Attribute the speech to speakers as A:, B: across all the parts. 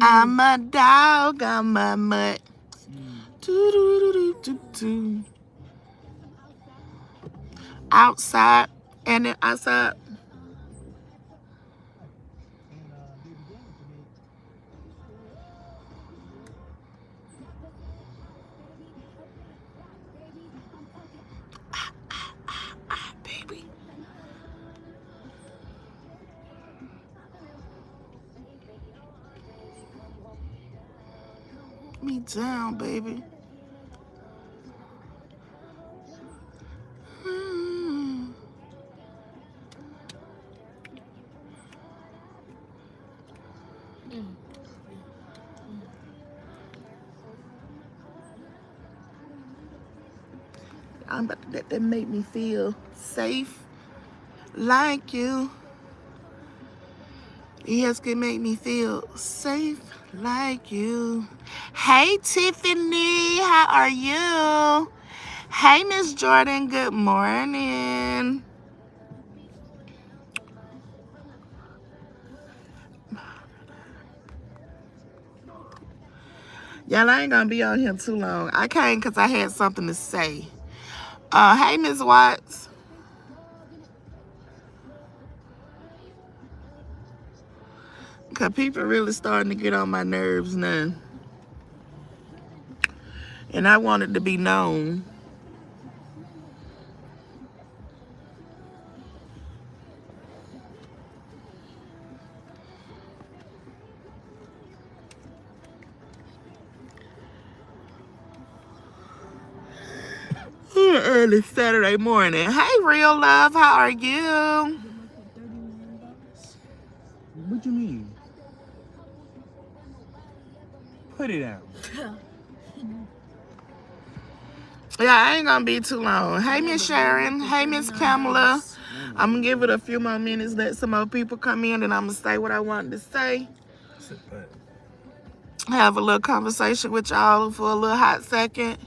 A: I'm a dog, I'm a mutt. Do. Outside and then outside. Baby. Me down, baby. I'm about to let that make me feel safe like you. Yes, can make me feel safe like you. Hey, Tiffany, how are you? Hey, Miss Jordan, good morning. Y'all, I ain't gonna be on here too long. I came because I had something to say. Hey, Miss Watts. Because people really starting to get on my nerves now. And I want it to be known. Early Saturday morning. Hey, real love, how are you?
B: What you mean? Put it out.
A: Yeah, I ain't gonna be too long. Hey, Miss Sharon. Hey, Miss Kamala. I'm gonna give it a few more minutes, let some more people come in, and I'm gonna say what I wanted to say. Have a little conversation with y'all for a little hot second,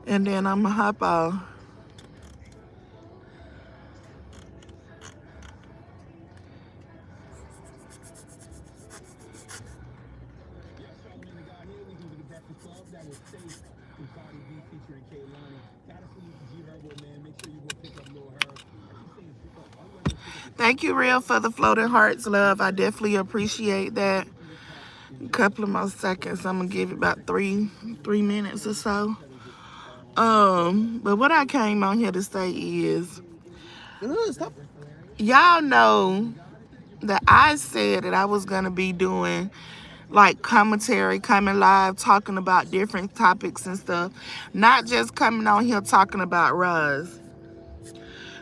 A: and then I'm gonna hop off. Thank you, Real, for the floating hearts, love. I definitely appreciate that. A couple of more seconds. I'm gonna give it about three minutes or so. But what I came on here to say is, y'all know that I said that I was gonna be doing like commentary, coming live, talking about different topics and stuff, not just coming on here talking about Roz.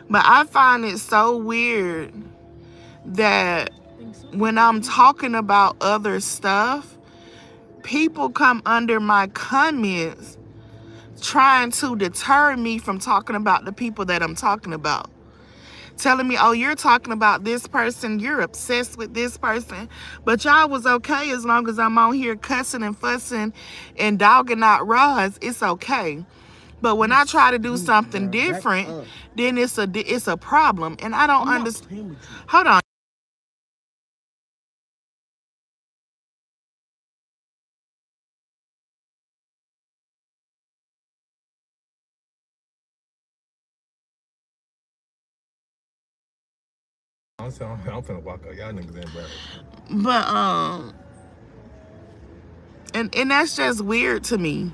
A: But I find it so weird that when I'm talking about other stuff, people come under my comments trying to deter me from talking about the people that I'm talking about. Telling me, oh, you're talking about this person, you're obsessed with this person. But y'all was okay as long as I'm on here cussing and fussing and dogging out Roz, it's okay. But when I try to do something different, then it's a problem. And I don't understand. Hold on.
B: I'm finna walk out. Y'all niggas ain't bad.
A: But and that's just weird to me.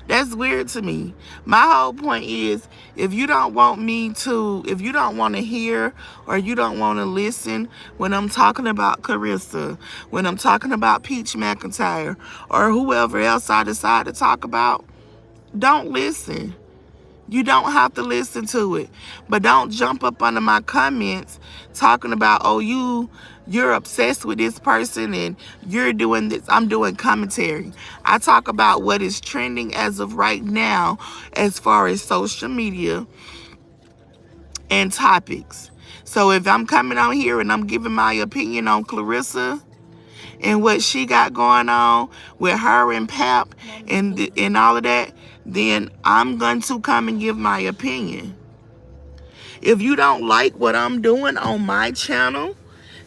A: That's weird to me. My whole point is, if you don't want to hear or you don't want to listen when I'm talking about Carissa, when I'm talking about Peach McIntyre, or whoever else I decide to talk about, don't listen. You don't have to listen to it. But don't jump up under my comments talking about, oh, you're obsessed with this person and you're doing this. I'm doing commentary. I talk about what is trending as of right now as far as social media and topics. So if I'm coming on here and I'm giving my opinion on Clarissa and what she got going on with her and Pap and all of that, then I'm going to come and give my opinion. If you don't like what I'm doing on my channel,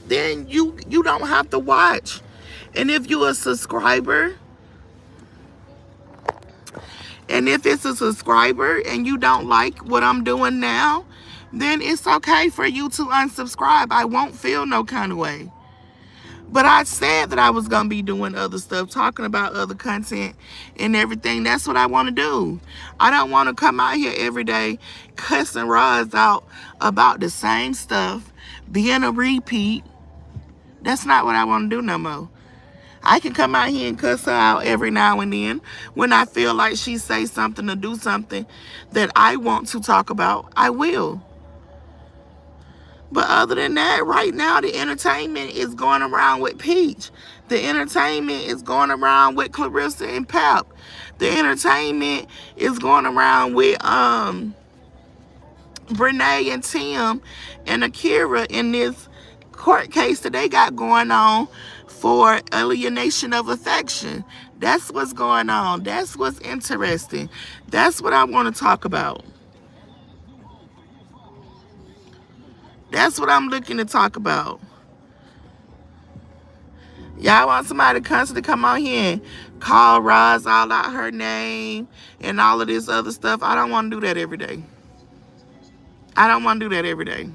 A: then you don't have to watch. And if you're a subscriber, and if it's a subscriber and you don't like what I'm doing now, then it's okay for you to unsubscribe. I won't feel no kind of way. But I said that I was going to be doing other stuff, talking about other content and everything. That's what I want to do. I don't want to come out here every day cussing Roz out about the same stuff, being a repeat. That's not what I want to do no more. I can come out here and cuss her out every now and then when I feel like she say something or do something that I want to talk about. I will. But other than that, right now, the entertainment is going around with Peach. The entertainment is going around with Clarissa and Pep. The entertainment is going around with Brene and Tim and Akira in this court case that they got going on for alienation of affection. That's what's going on. That's what's interesting. That's what I want to talk about. That's what I'm looking to talk about. Y'all want somebody to constantly come on here and call Roz all out her name and all of this other stuff. I don't want to do that every day. I don't want to do that every day.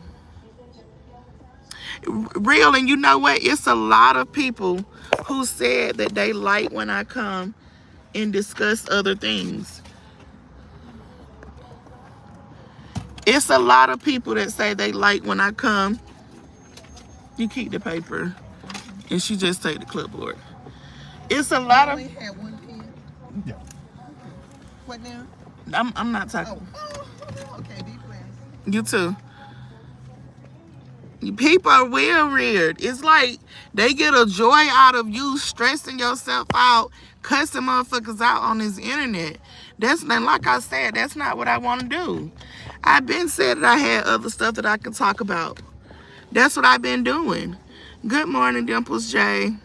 A: Real, and you know what? It's a lot of people who said that they like when I come and discuss other things. It's a lot of people that say they like when I come. You keep the paper, and she just take the clipboard. It's a lot of.
C: You only had one pen.
B: Yeah.
C: What now?
A: I'm not talking.
C: Okay, be blessed.
A: You too. People are weird. It's like they get a joy out of you stressing yourself out, cussing motherfuckers out on this internet. That's not, like I said, that's not what I want to do. I've been said that I had other stuff that I can talk about. That's what I've been doing. Good morning, Dimples J.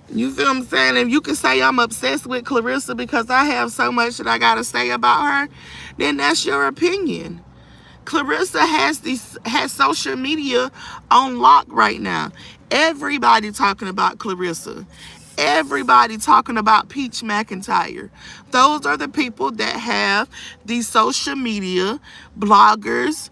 A: You feel what I'm saying? If you can say I'm obsessed with Clarissa because I have so much that I got to say about her, then that's your opinion. Clarissa has social media on lock right now. Everybody talking about Clarissa. Everybody talking about Peach McIntyre. Those are the people that have these social media, bloggers,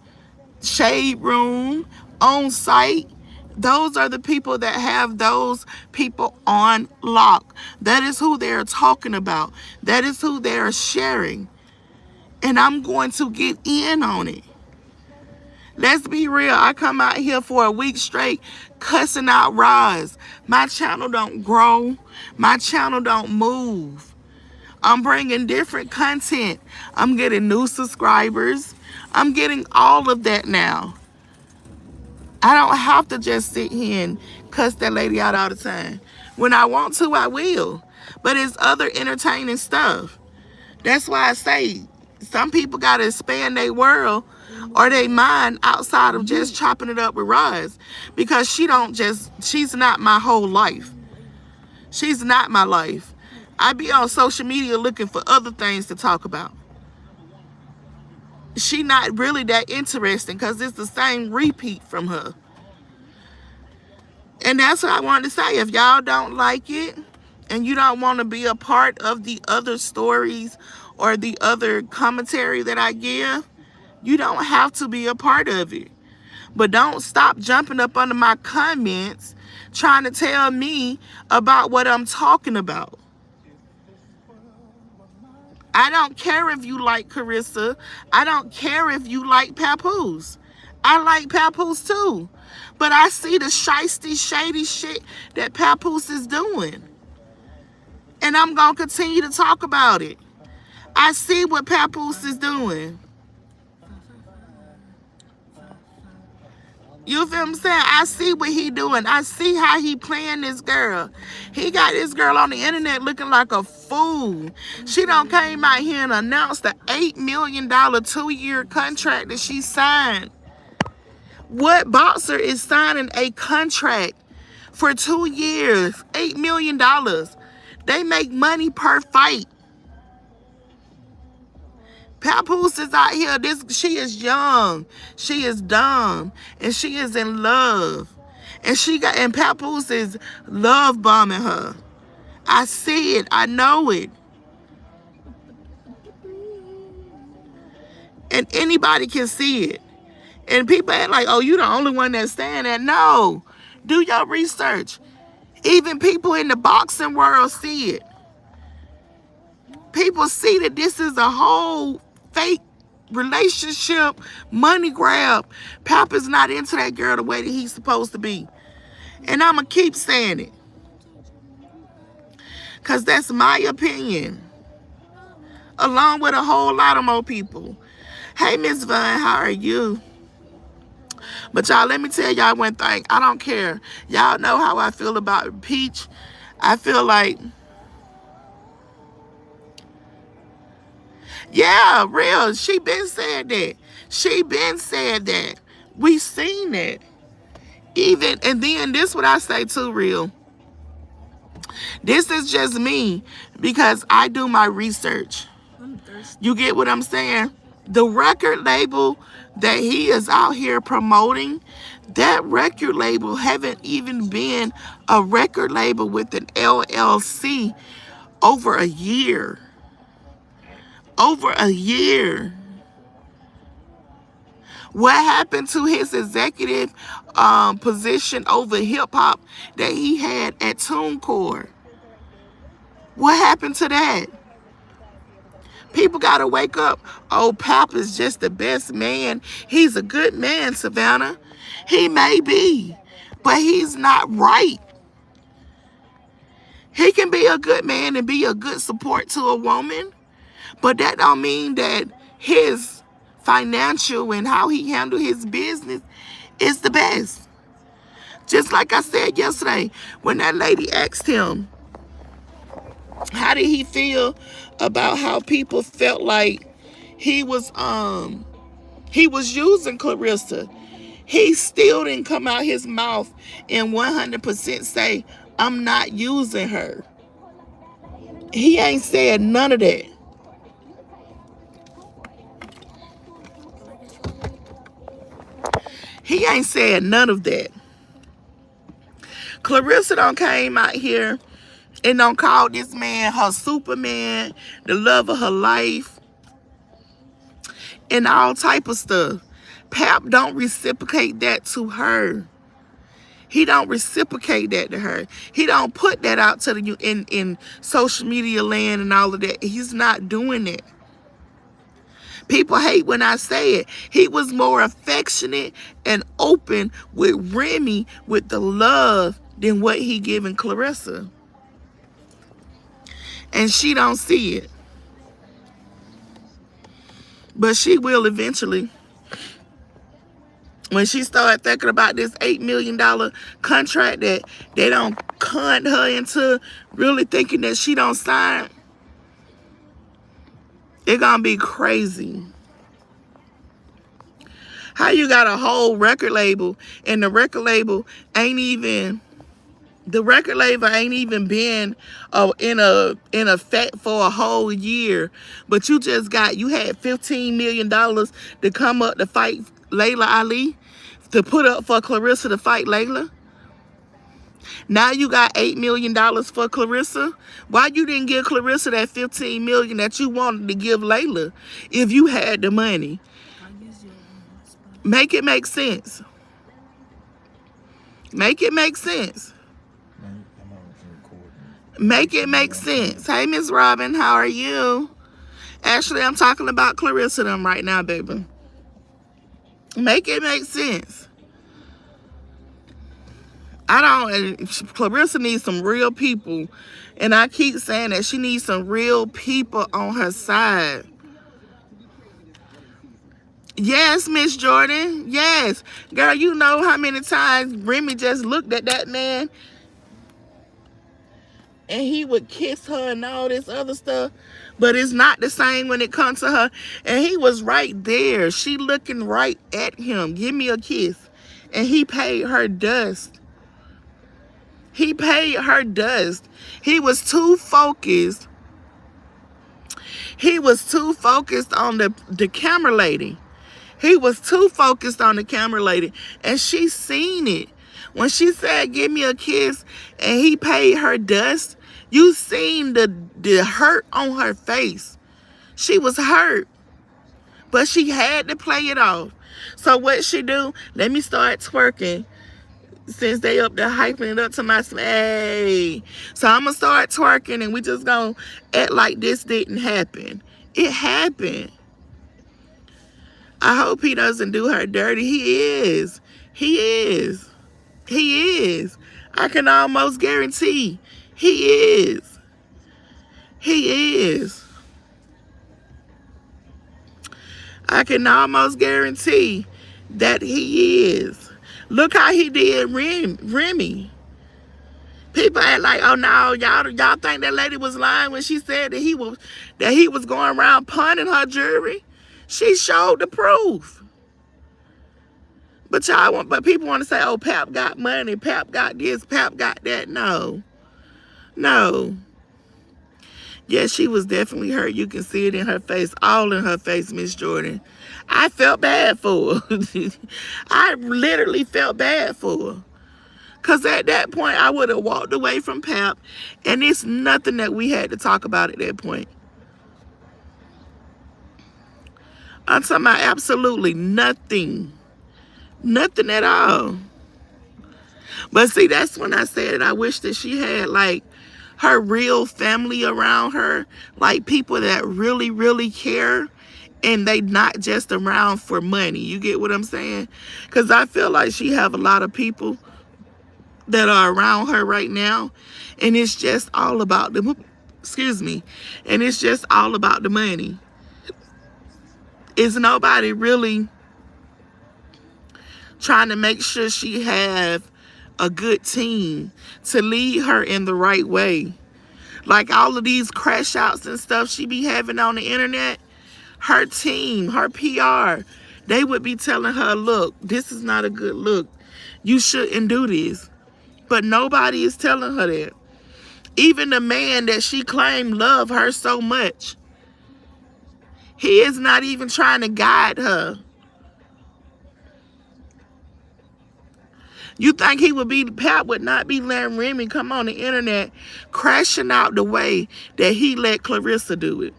A: shade room, on site. Those are the people that have those people on lock. That is who they're talking about. That is who they're sharing. And I'm going to get in on it. Let's be real. I come out here for a week straight cussing out Roz. My channel don't grow. My channel don't move. I'm bringing different content. I'm getting new subscribers. I'm getting all of that now. I don't have to just sit here and cuss that lady out all the time. When I want to, I will. But it's other entertaining stuff. That's why I say some people got to expand their world or their mind outside of just chopping it up with Roz. Because she's not my whole life. She's not my life. I be on social media looking for other things to talk about. She not really that interesting because it's the same repeat from her. And that's what I wanted to say. If y'all don't like it and you don't want to be a part of the other stories or the other commentary that I give, you don't have to be a part of it. But don't stop jumping up under my comments trying to tell me about what I'm talking about. I don't care if you like Carissa. I don't care if you like Papoose. I like Papoose too. But I see the shiesty, shady shit that Papoose is doing. And I'm going to continue to talk about it. I see what Papoose is doing. You feel what I'm saying? I see what he doing. I see how he playing this girl. He got this girl on the internet looking like a fool. She done came out here and announced the $8 million 2-year contract that she signed. What boxer is signing a contract for 2 years, $8 million? They make money per fight. Papoose is out here. She is young. She is dumb. And she is in love. And Papoose is love bombing her. I see it. I know it. And anybody can see it. And people act like, oh, you the only one that's saying that. No. Do your research. Even people in the boxing world see it. People see that this is a whole fake relationship, money grab. Papa's not into that girl the way that he's supposed to be. And I'm going to keep saying it. Because that's my opinion. Along with a whole lot of more people. Hey, Miss Vaughn, how are you? But y'all, let me tell y'all one thing. I don't care. Y'all know how I feel about Peach. I feel like, yeah, real. She been said that. She been said that. We seen it. Even, and then this what I say too, real. This is just me because I do my research. You get what I'm saying? The record label that he is out here promoting, that record label haven't even been a record label with an LLC over a year. Over a year. What happened to his executive position over hip-hop that he had at TuneCore? What happened to that? People got to wake up. Oh, Pap is just the best man. He's a good man, Savannah. He may be, but he's not right. He can be a good man and be a good support to a woman, but that don't mean that his financial and how he handle his business is the best. Just like I said yesterday when that lady asked him, how did he feel about how people felt like he was using Clarissa? He still didn't come out his mouth and 100% say, I'm not using her. He ain't said none of that. He ain't said none of that. Clarissa done came out here and done called this man her Superman, the love of her life, and all type of stuff. Pap don't reciprocate that to her. He don't reciprocate that to her. He don't put that out to the in social media land and all of that. He's not doing it. People hate when I say it. He was more affectionate and open with Remy with the love than what he giving Clarissa. And she don't see it. But she will eventually. When she started thinking about this $8 million contract that they don't con her into really thinking that she don't sign, it's gonna be crazy. How you got a whole record label and the record label ain't even been in effect for a whole year, but you had $15 million to come up to fight Layla Ali, to put up for Clarissa to fight Layla. Now you got $8 million for Clarissa. Why you didn't give Clarissa that $15 million that you wanted to give Layla if you had the money? Make it make sense. Make it make sense. Make it make sense. Hey, Miss Robin, how are you? Actually, I'm talking about Clarissa them right now, baby. Make it make sense. Clarissa needs some real people. And I keep saying that she needs some real people on her side. Yes, Miss Jordan. Yes. Girl, you know how many times Remy just looked at that man and he would kiss her and all this other stuff. But it's not the same when it comes to her. And he was right there. She looking right at him. Give me a kiss. And he paid her dust. He paid her dust. He was too focused. He was too focused on the camera lady. He was too focused on the camera lady. And she seen it. When she said, give me a kiss, and he paid her dust, you seen the hurt on her face. She was hurt. But she had to play it off. So what she do? Let me start twerking. Since they up there hyping it up to my hey. So I'm going to start twerking and we just going to act like this didn't happen. It happened. I hope he doesn't do her dirty. He is. He is. He is. I can almost guarantee he is. He is. I can almost guarantee that he is. Look how he did Remy. People act like, oh no, y'all think that lady was lying when she said that he was going around pawning her jewelry. She showed the proof. But people want to say, oh, Pap got money, Pap got this, Pap got that. No. No. Yes, she was definitely hurt. You can see it in her face, all in her face, Miss Jordan. I felt bad for her. I literally felt bad for her. Because at that point, I would have walked away from Pap, and it's nothing that we had to talk about at that point. I'm talking about absolutely nothing. Nothing at all. But see, that's when I said I wish that she had, like, her real family around her, like people that really, really care, and they not just around for money. You get what I'm saying? Because I feel like she have a lot of people that are around her right now, and it's just all about the, excuse me, and it's just all about the money. Is nobody really trying to make sure she have a good team to lead her in the right way? Like all of these crash outs and stuff she be having on the internet, her team, her PR, they would be telling her, look, this is not a good look. You shouldn't do this. But nobody is telling her that. Even the man that she claimed loved her so much, he is not even trying to guide her. You think Pat would not be letting Remy come on the internet crashing out the way that he let Clarissa do it?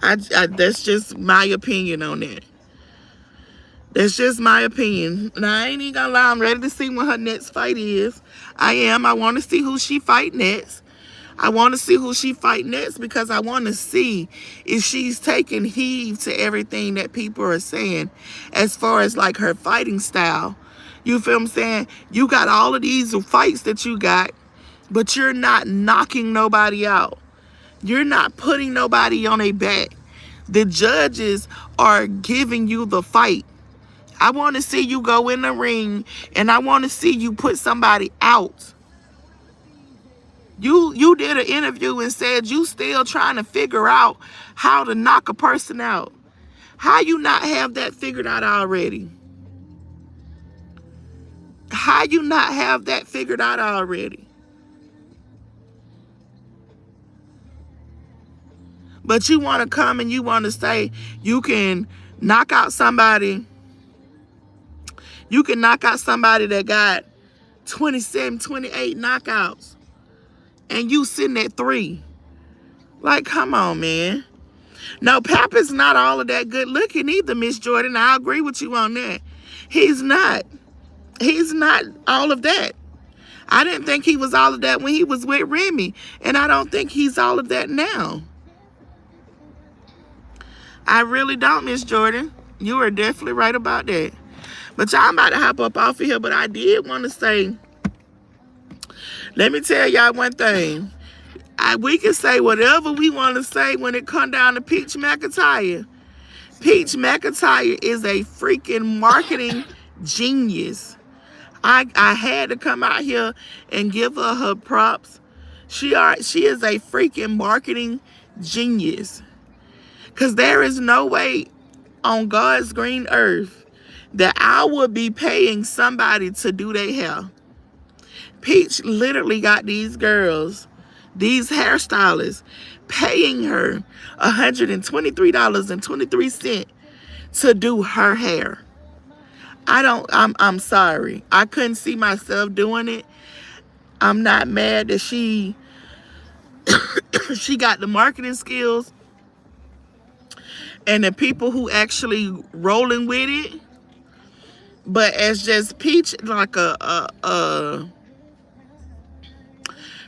A: That's just my opinion on that. That's just my opinion. Now, I ain't even gonna lie, I'm ready to see what her next fight is. I am. I want to see who she fight next. I want to see who she fight next because I want to see if she's taking heed to everything that people are saying as far as like her fighting style. You feel what I'm saying? You got all of these fights that you got, but you're not knocking nobody out. You're not putting nobody on a back. The judges are giving you the fight. I want to see you go in the ring, and I want to see you put somebody out. You did an interview and said you still trying to figure out how to knock a person out. How you not have that figured out already? How you not have that figured out already? But you want to come and you want to say you can knock out somebody. You can knock out somebody that got 27, 28 knockouts. And you sitting at 3. Like, come on, man. No, Pap is not all of that good looking either, Miss Jordan. I agree with you on that. He's not. He's not all of that. I didn't think he was all of that when he was with Remy. And I don't think he's all of that now. I really don't, Miss Jordan. You are definitely right about that. But y'all, I'm about to hop up off of here. But I did want to say, let me tell y'all one thing. We can say whatever we want to say when it comes down to Peach McIntyre. Peach McIntyre is a freaking marketing genius. I had to come out here and give her props. She is a freaking marketing genius. Because there is no way on God's green earth that I would be paying somebody to do their hair. Peach literally got these girls These hairstylists paying her $123.23 to do her hair. I'm sorry. I couldn't see myself doing it. I'm not mad that she got the marketing skills and the people who actually rolling with it. But as just Peach, like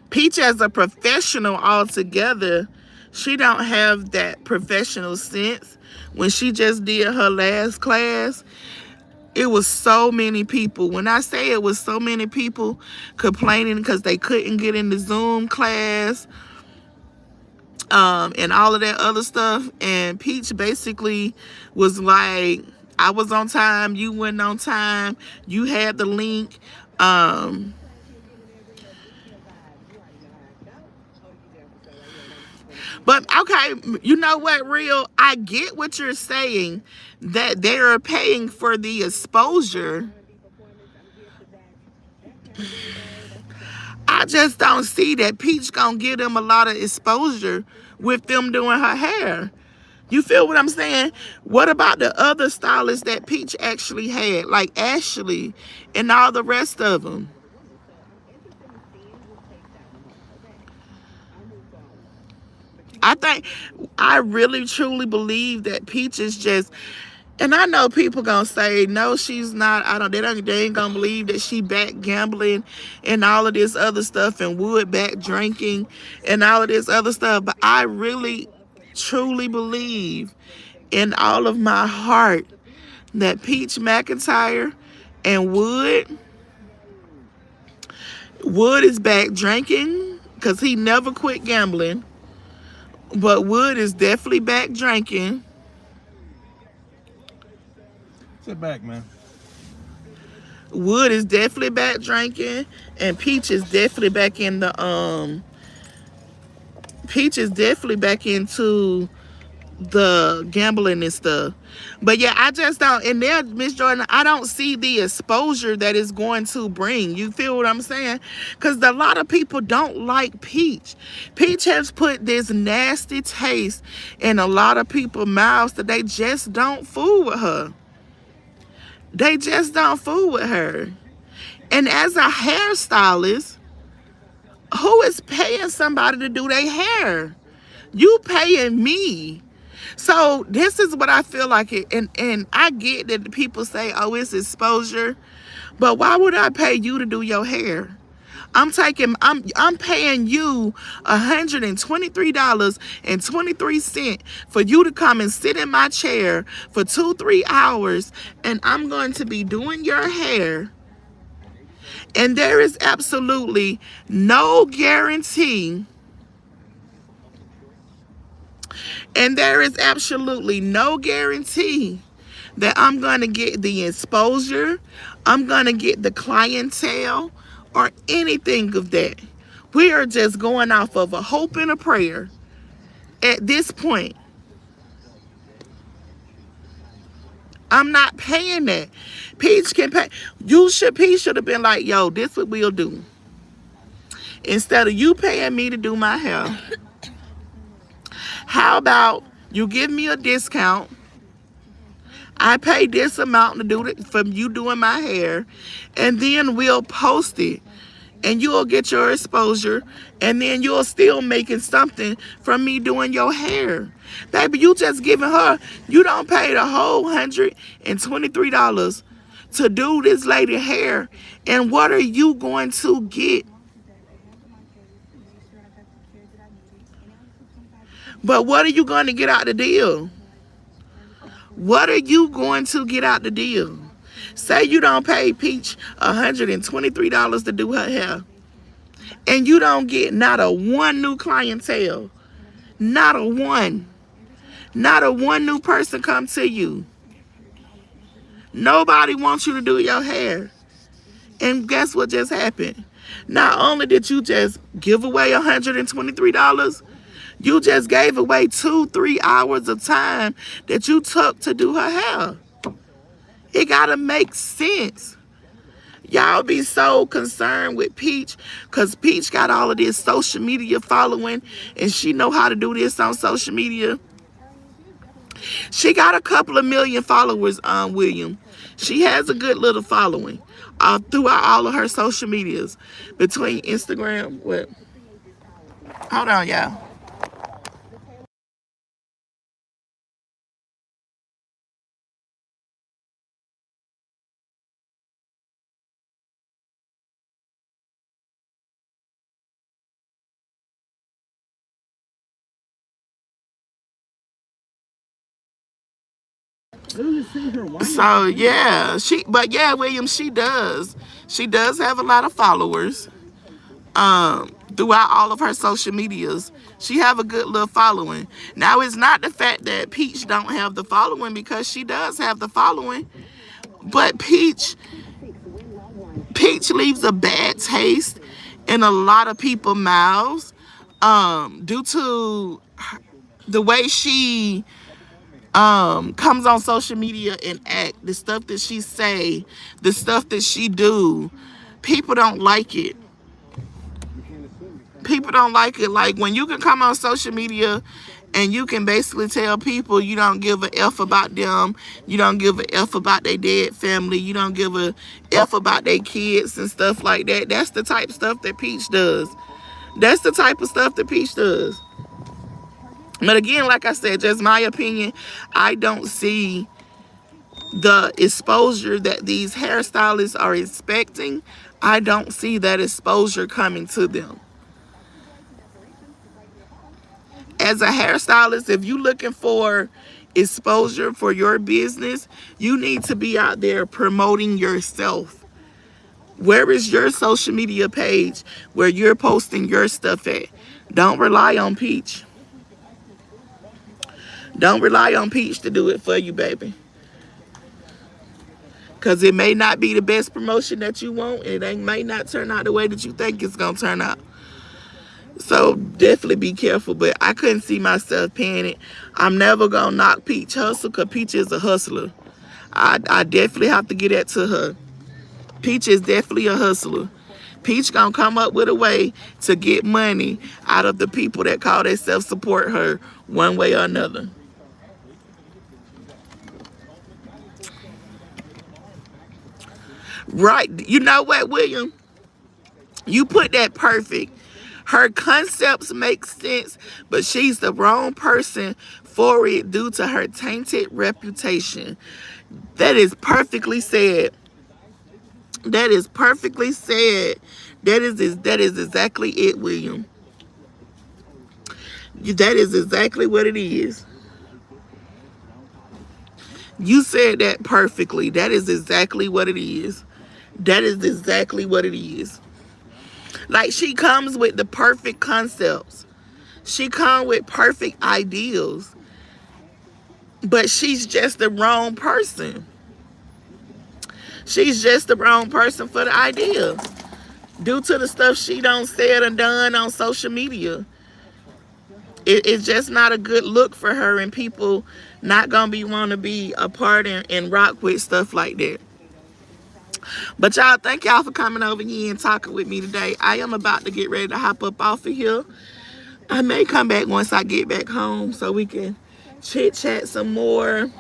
A: Peach as a professional altogether, she don't have that professional sense. When she just did her last class, it was so many people. When I say it was so many people complaining because they couldn't get in the Zoom class, and all of that other stuff. And Peach basically was like, I was on time, you weren't on time, you had the link. But okay, you know what, Real? I get what you're saying, that they are paying for the exposure. I just don't see that Peach gonna give them a lot of exposure with them doing her hair. You feel what I'm saying? What about the other stylists that Peach actually had, like Ashley and all the rest of them? I really truly believe that Peach is just, and I know people gonna say, no, she's not. They ain't gonna believe that she back gambling and all of this other stuff and Wood back drinking and all of this other stuff. But I really truly believe in all of my heart that Peach McIntyre and Wood is back drinking because he never quit gambling. But Wood is definitely back drinking.
B: Sit back, man.
A: Wood is definitely back drinking, and Peach is definitely back in the Peach is definitely back into the gambling and stuff. But yeah, I just don't, and there, Miss Jordan, I don't see the exposure that it's going to bring. You feel what I'm saying? Because a lot of people don't like Peach. Peach has put this nasty taste in a lot of people's mouths that they just don't fool with her. They just don't fool with her. And as a hairstylist, who is paying somebody to do their hair? You paying me. So this is what I feel like it, and I get that people say, oh, it's exposure, but why would I pay you to do your hair? I'm paying you $123.23 for you to come and sit in my chair for 2-3 hours, and I'm going to be doing your hair. And there is absolutely no guarantee. And there is absolutely no guarantee that I'm going to get the exposure, I'm going to get the clientele, or anything of that. We are just going off of a hope and a prayer at this point. I'm not paying that. Peach can pay. Peach should have been like, yo, this what we'll do. Instead of you paying me to do my hair, how about you give me a discount? I pay this amount to do it for you doing my hair, and then we'll post it, and you'll get your exposure, and then you're still making something from me doing your hair. Baby, you just giving her, you don't pay the whole $123 to do this lady hair, and what are you going to get? But what are you going to get out the deal? What are you going to get out the deal? Say you don't pay Peach $123 to do her hair, and you don't get not a one new clientele, not a one new person come to you. Nobody wants you to do your hair. And guess what just happened? Not only did you just give away $123, you just gave away 2-3 hours of time that you took to do her hair. It gotta make sense. Y'all be so concerned with Peach because Peach got all of this social media following and she know how to do this on social media. She got a couple of million followers, William. She has a good little following throughout all of her social medias between Instagram. What? Hold on, y'all. So yeah, William, she does. She does have a lot of followers. Throughout all of her social medias. She have a good little following. Now it's not the fact that Peach don't have the following because she does have the following. But Peach leaves a bad taste in a lot of people's mouths due to the way she comes on social media and act, the stuff that she say, the stuff that she do. People don't like it. People don't like it. Like when you can come on social media and you can basically tell people you don't give a F about them, you don't give a F about their dead family, you don't give a F about their kids and stuff like that. That's the type of stuff that Peach does. That's the type of stuff that Peach does. But again, like I said, just my opinion, I don't see the exposure that these hairstylists are expecting. I don't see that exposure coming to them. As a hairstylist, if you're looking for exposure for your business, you need to be out there promoting yourself. Where is your social media page where you're posting your stuff at? Don't rely on Peach. Don't rely on Peach to do it for you, baby. Because it may not be the best promotion that you want, and it may not turn out the way that you think it's going to turn out. So definitely be careful, but I couldn't see myself paying it. I'm never going to knock Peach hustle because Peach is a hustler. I definitely have to get that to her. Peach is definitely a hustler. Peach going to come up with a way to get money out of the people that call themselves support her one way or another. Right. You know what, William? You put that perfect. Her concepts make sense, but she's the wrong person for it due to her tainted reputation. That is perfectly said. That is perfectly said. That is exactly it, William. That is exactly what it is. You said that perfectly. That is exactly what it is. That is exactly what it is. Like she comes with the perfect concepts. She comes with perfect ideals. But she's just the wrong person. She's just the wrong person for the idea. Due to the stuff she done said and done on social media. It's just not a good look for her, and people not gonna want to be a part and rock with stuff like that. But y'all, thank y'all for coming over here and talking with me today. I am about to get ready to hop up off of here. I may come back once I get back home so we can chit chat some more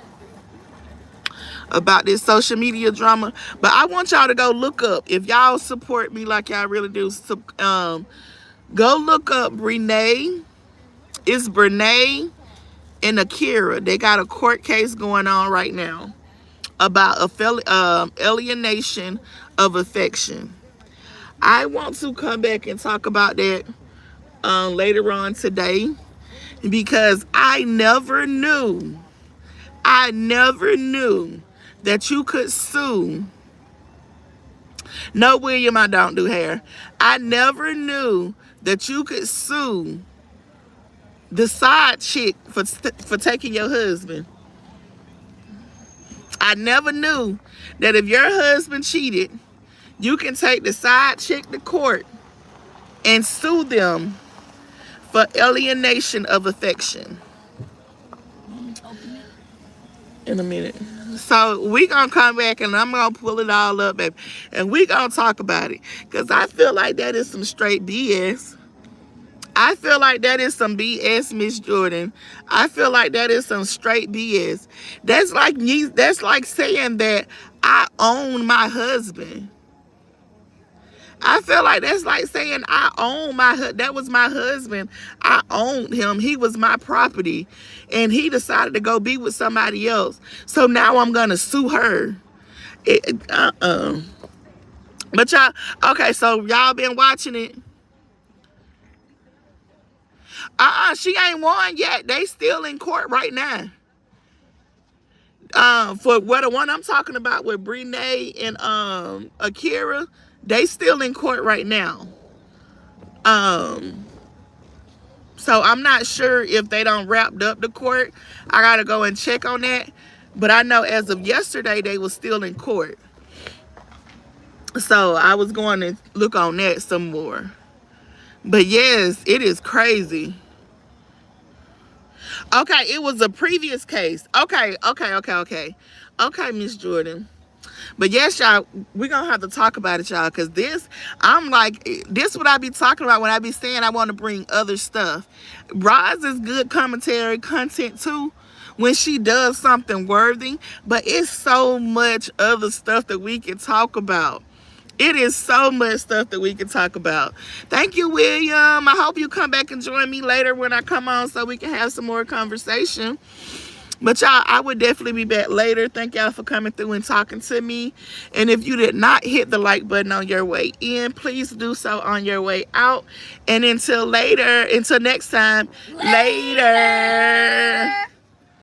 A: about this social media drama. But I want y'all to go look up, if y'all support me like y'all really do, go look up Renee. It's Brene and Akira. They got a court case going on right now about alienation of affection. I want to come back and talk about that later on today, because I never knew that you could sue. No, William, I don't do hair. I never knew that you could sue the side chick for taking your husband. I never knew that if your husband cheated, you can take the side chick to court and sue them for alienation of affection. In a minute. So we gonna come back and I'm gonna pull it all up, baby, and we gonna talk about it. Cause I feel like that is some straight BS. I feel like that is some BS, Miss Jordan. I feel like that is some straight BS. That's like me. That's like saying that I own my husband. I feel like that's like saying I own that was my husband. I owned him. He was my property. And he decided to go be with somebody else. So now I'm going to sue her. But y'all, okay, so y'all been watching it? She ain't won yet. They still in court right now. For what the one I'm talking about with Brene and Akira, they still in court right now. So I'm not sure if they don't wrapped up the court. I gotta go and check on that. But I know as of yesterday they was still in court. So I was going to look on that some more. But yes, it is crazy. Okay, it was a previous case. Okay, Miss Jordan. But yes, y'all, we're going to have to talk about it, y'all, because this what I be talking about when I be saying I want to bring other stuff. Roz is good commentary content, too, when she does something worthy, but it's so much other stuff that we can talk about. It is so much stuff that we can talk about. Thank you, William. I hope you come back and join me later when I come on so we can have some more conversation. But y'all, I would definitely be back later. Thank y'all for coming through and talking to me. And if you did not hit the like button on your way in, please do so on your way out. And until next time, later.